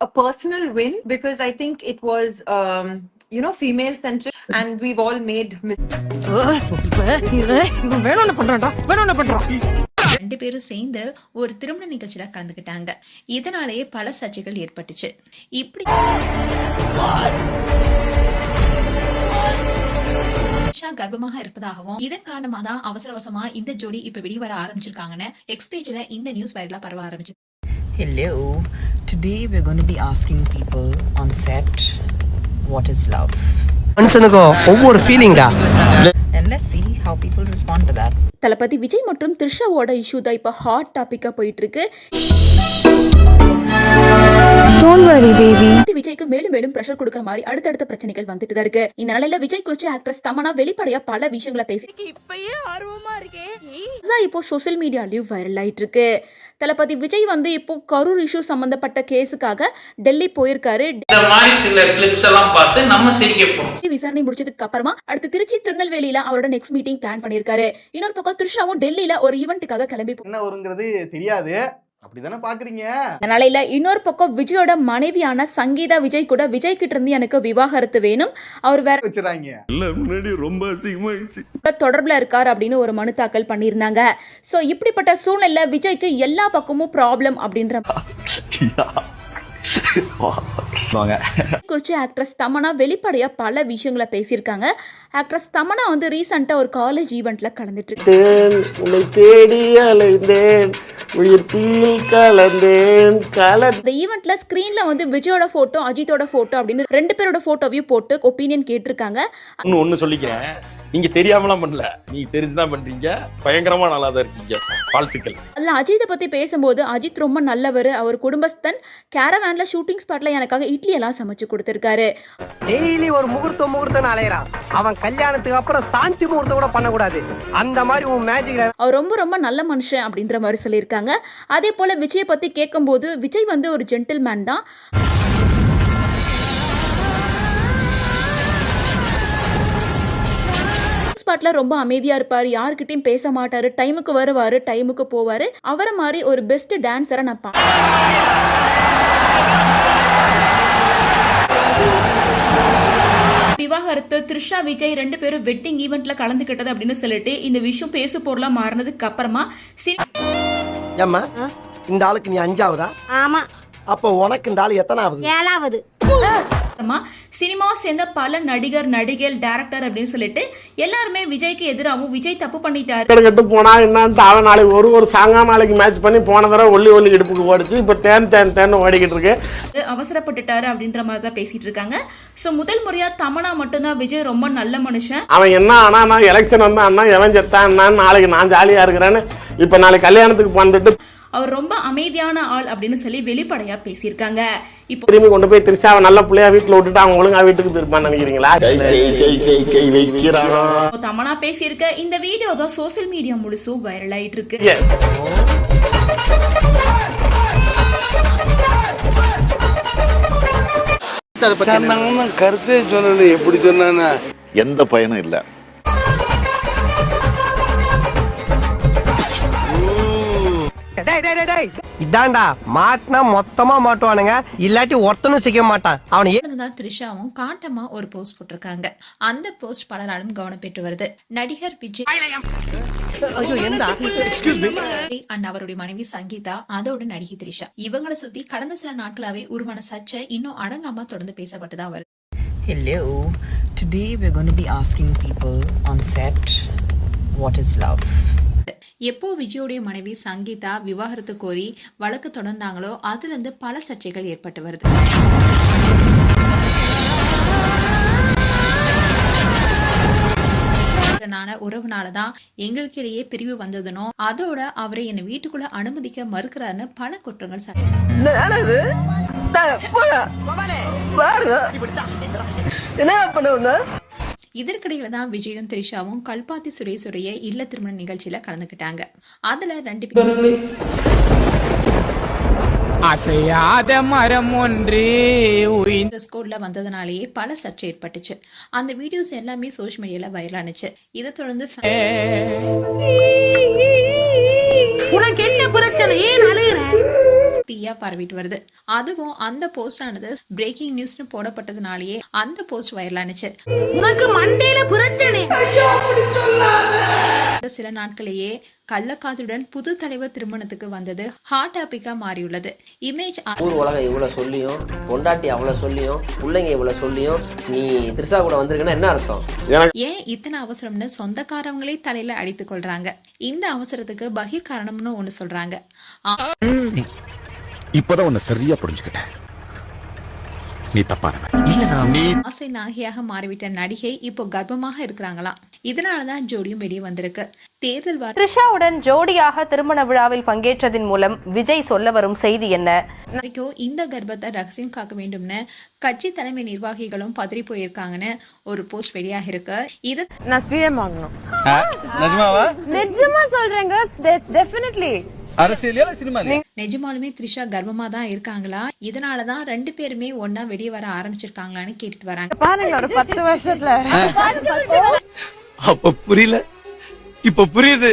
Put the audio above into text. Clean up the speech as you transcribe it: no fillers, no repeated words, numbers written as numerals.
A personal win because I think it was, female centric and we've all made ரெண்டு பேரும் சேர்ந்து ஒரு திருமண நிகழ்ச்சியில கலந்துக்கிட்டாங்க. இதனாலேயே பல சர்ச்சைகள் ஏற்பட்டுச்சு. இப்படி கர்ப்பமாக இருப்பதாகவும் இதன் காரணமா தான் அவசரமா இந்த ஜோடி இப்ப வெளிவர ஆரம்பிச்சிருக்காங்கன்னு எக்ஸ்பேஜ்ல இந்த நியூஸ் வைரலா பரவ ஆரம்பிச்சு. Hello. Today we're going to be asking people on set what is love. மனுஷனுக்கு ஒவ்வொரு ஃபீலிங்டா. And let's see how people respond to that. தளபதி விஜய் மற்றும் த்ரிஷாவோட இஷ்யூ தான் இப்ப ஹாட் டாபிக்கா போயிட்டு இருக்கு. Don't worry baby. விஜய்க்கு மேலும் மேலும் பிரஷர் கொடுக்கிற மாதிரி அடுத்தடுத்த பிரச்சனைகள் வந்துட்டு தான் இருக்கு. இந்த நிலையில விஜய் குறிச்சு ஆக்ட்ரஸ் தமன்னா வெளிப்படையா பல விஷயங்களை பேசி இப்பயே ஆர்வமா இருக்கே. இப்போ சோசியல் மீடியாலயும் வைரல் ஆயிட்டு இருக்கு. தளபதி விஜய் இப்போ கரூர் இஷ்யூ சம்பந்தப்பட்ட கேஸுக்காக டெல்லி போயிருக்காரு. இந்த மாதிரி சில கிளிப்ஸ் எல்லாம் பார்த்து நம்ம சிரிக்கப்போம். விசாரணை முடிச்சதுக்கு அப்புறமா அடுத்து திருச்சி திருநெல்வேலியில அவரோட நெக்ஸ்ட் மீட்டிங் பிளான் பண்ணிருக்காரு. இன்னொரு பக்கம் த்ரிஷாவும் டெல்லியில ஒரு ஈவென்ட்டுக்காக கிளம்பி என்ன வருங்கிறது தெரியாது. அப்படிதானே பாக்குறீங்க. அதனால இன்னொரு பக்கம் விஜயோட மனைவியான சங்கீதா விஜய் கூட விஜய் கிட்ட இருந்து எனக்கு விவாகரத்து வேணும், அவர் வேற வச்சிராங்க முன்னாடி ரொம்ப அசிங்கமாயிடுச்சு தொடர்புல இருக்காரு அப்படின்னு ஒரு மனு தாக்கல் பண்ணியிருந்தாங்க. சோ இப்படிப்பட்ட சூழ்நிலை விஜய்க்கு எல்லா பக்கமும் ப்ராப்ளம் அப்படின்ற குறிச்சு ஆக்ட்ரஸ் தமன்னா வெளிப்படையா பல விஷயங்களை பேசியிருக்காங்க. ஆக்ட்ரஸ் தமன்னா ரீசெண்டா ஒரு காலேஜ் ஈவென்ட்ல கலந்துட்டு இந்த ஈவென்ட்ல ஸ்கிரீன்ல விஜயோட போட்டோ அஜித்தோட போட்டோ அப்படின்னு ரெண்டு பேரோட போட்டோவையும் போட்டு ஒப்பீனியன் கேட்டிருக்காங்க. ஒன்னு சொல்லிக்கிறேன், நீங்க தெரியாமலாம் பண்ணல, நீங்க தெரிஞ்சுதான் பண்றீங்க, பயங்கரமா நல்லா தான் இருக்கீங்க, வாழ்த்துக்கள். அதுல அஜித்தை பத்தி பேசும்போது அஜித் ரொம்ப நல்லவர், அவர் குடும்பஸ்தன், கேரவேன்ல ஷூட்டிங் ஸ்பாட்ல எனக்காக இட்லி எல்லாம் சமைச்சு கொடுத்திருக்காரு. டெய்லி ஒரு முகூர்த்தம் அலையறான். அவன் கல்யாணத்துக்கு அப்புறம் சாந்தி முகூர்த்தம் கூட பண்ண கூடாது. அந்த மாதிரி உன் மேஜிக். அவர் ரொம்ப ரொம்ப நல்ல மனுஷன் அப்படின்ற மாதிரி சொல்லியிருக்காங்க. அதே போல விஜய் பத்தி கேட்கும்போது விஜய் ஒரு ஜென்டில்மேன் தான். ஸ்பாட்ல ரொம்ப அமைதியா இருப்பாரு, யாருக்கிட்டையும் பேச மாட்டாரு, டைமுக்கு வருவாரு, டைமுக்கு போவாரு. அவரை மாதிரி ஒரு பெஸ்ட் டான்ஸரை நான் விவாகரத்து த்ரிஷா விஜய் ரெண்டு பேரும் வெட்டிங் ஈவென்ட்ல கலந்துக்கிட்டது அப்படின்னு சொல்லிட்டு இந்த விஷயம் பேசு பொருளா மாறினதுக்கு அப்புறமா இந்த ஆளுக்கு நீ 5ஆவதா? ஆமா. அப்போ உனக்கு இந்த ஆளு எத்தனாவது? 7ஆவது. சினிமா சேர்ந்த பல நடிகர் நடிகை டைரக்டர் அப்படின்னு சொல்லிட்டு எல்லாருமே விஜய்க்கு எதிராகவும் விஜய் தப்பு பண்ணிட்டாரு கெட்டு போனா என்னன்னு அவன் நாளைக்கு ஒரு சாங்கா நாளைக்கு மேட்ச் பண்ணி போன தடவை ஒல்லி இடுப்புக்கு ஓடிச்சு, இப்ப தேன் ஓடிக்கிட்டு இருக்கு, அவசரப்பட்டுட்டாரு அப்படின்ற மாதிரி தான் பேசிட்டு இருக்காங்க. சோ முதல் முறையா தமன்னா மட்டும்தான் விஜய் ரொம்ப நல்ல மனுஷன், அவன் என்ன ஆனா நான் எலெக்ஷன் வந்தா அண்ணா எவன் செத்தான் நாளைக்கு நான் ஜாலியா இருக்கிறேன்னு இப்ப நாளைக்கு கல்யாணத்துக்கு வந்துட்டு அவர் ரொம்ப அமைதியான ஆள் அப்படின்னு சொல்லி வெளிப்படையா பேசியிருக்காங்க. இப்போ திரும்பி கொண்டு போய் திருச்சாவை நல்ல பிள்ளையா வீட்டுல விட்டுட்டு அவங்க ஒழுங்கா வீட்டுக்கு போயிருப்பான்னு நினைக்கிறீங்களா? தமன்னா பேசியிருக்க இந்த வீடியோ தான் சோசியல் மீடியா முழுசும் வைரல் ஆயிட்டு இருக்கு. கருத்தே சொல்லணும், எப்படி சொன்னா எந்த பயனும் இல்ல. இதாண்டா மாட்டினா மொத்தமா மாட்டுவானுங்க, இல்லாட்டி ஒருத்தனும் சிக்க மாட்டான். அவனை த்ரிஷாவும் காட்டமா ஒரு போஸ்ட் போட்டிருக்காங்க. அந்த போஸ்ட் பலராலும் கவனம் பெற்று வருது. நடிகர் விஜய் அண்ட் அவருடைய மனைவி சங்கீதா, அதோட நடிகை த்ரிஷா, இவங்களை சுத்தி கடந்த சில நாட்களாவே உருவான சர்ச்சை இன்னும் அடங்காம தொடர்ந்து பேசப்பட்டுதான் வருது. Hello. Today we're going to be asking people on set what is love. எப்போ விஜயோடைய மனைவி சங்கீதா விவாகரத்து கோரி வழக்கு தொடர்ந்தாங்களோ அதுல இருந்து பல சர்ச்சைகள் ஏற்பட்டு வருது. உறவுனாலதான் எங்களுக்கு இடையே பிரிவு வந்ததுனோ அதோட அவரை என்ன வீட்டுக்குள்ள அனுமதிக்க மறுக்கிறாருன்னு பல குற்றங்கள் இதற்கிடையில தான் விஜயும் த்ரிஷாவும் கல்பாத்தி சுரேஷுடைய இல்ல திருமண நிகழ்ச்சியில கலந்துக்கிட்டாங்க. அதுல ரெண்டு பேரும் அசையாத மரம் ஒன்றே வந்ததுனாலேயே பல சர்ச்சை ஏற்பட்டுச்சு. அந்த வீடியோஸ் எல்லாமே சோஷியல் மீடியால வைரலானுச்சு. இதை தொடர்ந்து உனக்கு என்ன தீயா பரவிட்டு வருது. அதுவும் அந்த போஸ்ட் ஆனது பிரேக்கிங் நியூஸ்னு போடப்பட்டதுனாலேயே அந்த போஸ்ட் வைரலானுச்சு. சில நாட்களையே கள்ளக்காதலுடன் புது தலைவர் திருமணத்துக்கு வந்தது ஹாட் டாபிக்கா மாறியுள்ளது. இமேஜ் ஊர் உலகம் இவ்வளவு சொல்லியும் பொண்டாட்டி அவ்வளவு சொல்லியும் பிள்ளைங்க இவ்வளவு சொல்லியும் நீ திரிஷா கூட வந்திருக்கன்னா என்ன அர்த்தம்? ஏன் இத்தனை அவசரம்னு சொந்தக்காரவங்களே தலையில அடித்துக் கொள்றாங்க. இந்த அவசரத்துக்கு பகிர் காரணம்னு ஒண்ணு சொல்றாங்க. இப்பதான் உன்னை சரியா புரிஞ்சுக்கிட்டேன். நீ தப்பானவன். ஆசை நாகியாக மாறிவிட்ட நடிகை இப்போ கர்ப்பமாக இருக்கிறாங்களாம். இதனாலதான் ஜோடியும் வெளியே வந்திருக்கு. தேர்தல் த்ரிஷாவுடன் ஜோடியாக திருமண விழாவில் பங்கேற்றதின் மூலம் விஜய் சொல்ல வரும் செய்தி என்ன? வரைக்கும் இந்த கர்ப்பத்தை ரகசியம் காக்க வேண்டும்னு கட்சி தலைமை நிர்வாகிகளும் பதறி போயிருக்காங்கன்னு ஒரு போஸ்ட் வெளியாக இருக்கு. இது நான் சிஎம் ஆகணும். நிஜமாவா? நிஜமா சொல்றேங்க. டெஃபினெட்லி. அரசியலா சினிமாலயா? நிஜமாலுமே த்ரிஷா கர்ப்பமா தான் இருக்காங்களா? இதனாலதான் 2 பேருமே ஒன்னா வெளியே வர ஆரம்பிச்சிருக்காங்களான்னு கேட்டுட்டு வராங்க. பாருங்க ஒரு 10 வருஷத்துல அப்ப புரியல, இப்ப புரியுது.